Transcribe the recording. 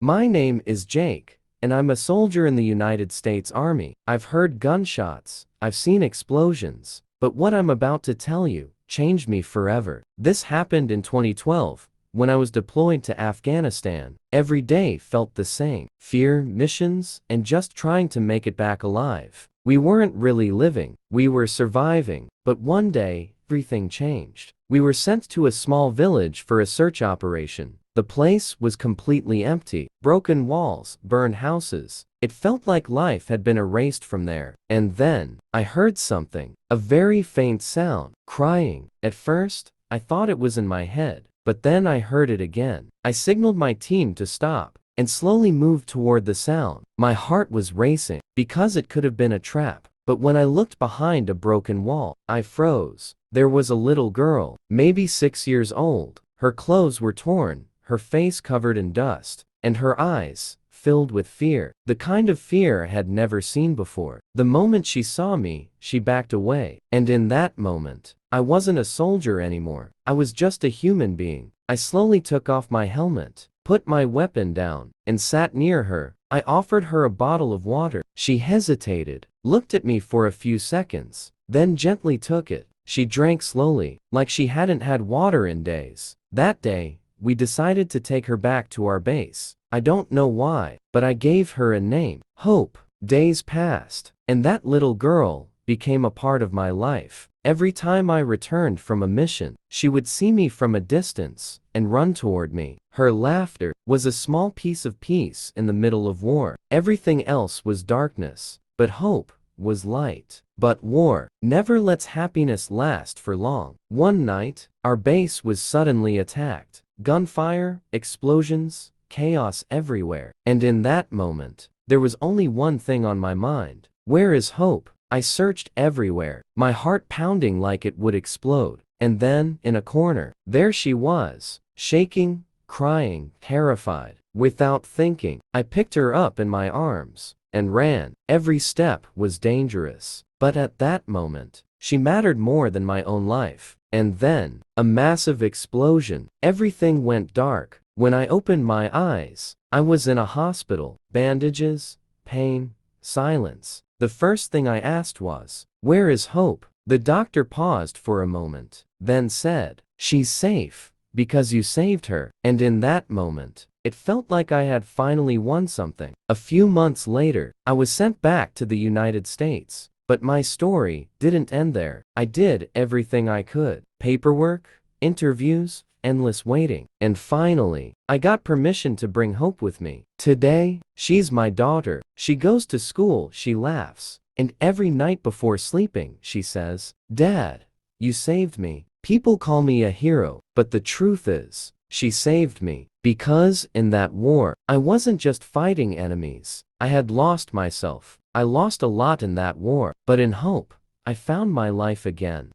My name is Jake, and I'm a soldier in the United States Army. I've heard gunshots, I've seen explosions, but what I'm about to tell you changed me forever. This happened in 2012, when I was deployed to Afghanistan. Every day felt the same: fear, missions, and just trying to make it back alive. We weren't really living, we were surviving. But one day, everything changed. We were sent to a small village for a search operation. The place was completely empty. Broken walls, burned houses. It felt like life had been erased from there. And then, I heard something. A very faint sound. Crying. At first, I thought it was in my head. But then I heard it again. I signaled my team to stop, and slowly moved toward the sound. My heart was racing, because it could have been a trap. But when I looked behind a broken wall, I froze. There was a little girl, maybe 6 years old. Her clothes were torn, her face covered in dust, and her eyes filled with fear. The kind of fear I had never seen before. The moment she saw me, she backed away. And in that moment, I wasn't a soldier anymore. I was just a human being. I slowly took off my helmet, put my weapon down, and sat near her. I offered her a bottle of water. She hesitated, looked at me for a few seconds, then gently took it. She drank slowly, like she hadn't had water in days. That day, we decided to take her back to our base. I don't know why, but I gave her a name: Hope. Days passed, and that little girl became a part of my life. Every time I returned from a mission, she would see me from a distance and run toward me. Her laughter was a small piece of peace in the middle of war. Everything else was darkness, but hope was light. But war never lets happiness last for long. One night, our base was suddenly attacked. Gunfire, explosions, chaos everywhere. And in that moment, there was only one thing on my mind: where is Hope? I searched everywhere, my heart pounding like it would explode. And then, in a corner, there she was, shaking, crying, terrified. Without thinking, I picked her up in my arms and ran. Every step was dangerous, but at that moment, she mattered more than my own life. And then, a massive explosion. Everything went dark. When I opened my eyes, I was in a hospital. Bandages, pain, silence. The first thing I asked was, "Where is Hope?" The doctor paused for a moment, then said, "She's safe, because you saved her." And in that moment, it felt like I had finally won something. A few months later, I was sent back to the United States. But my story didn't end there. I did everything I could: paperwork, interviews, endless waiting. And finally, I got permission to bring Hope with me. Today, she's my daughter. She goes to school, she laughs, and every night before sleeping, she says, "Dad, you saved me." People call me a hero, but the truth is, she saved me. Because in that war, I wasn't just fighting enemies. I had lost myself. I lost a lot in that war, but in Hope, I found my life again.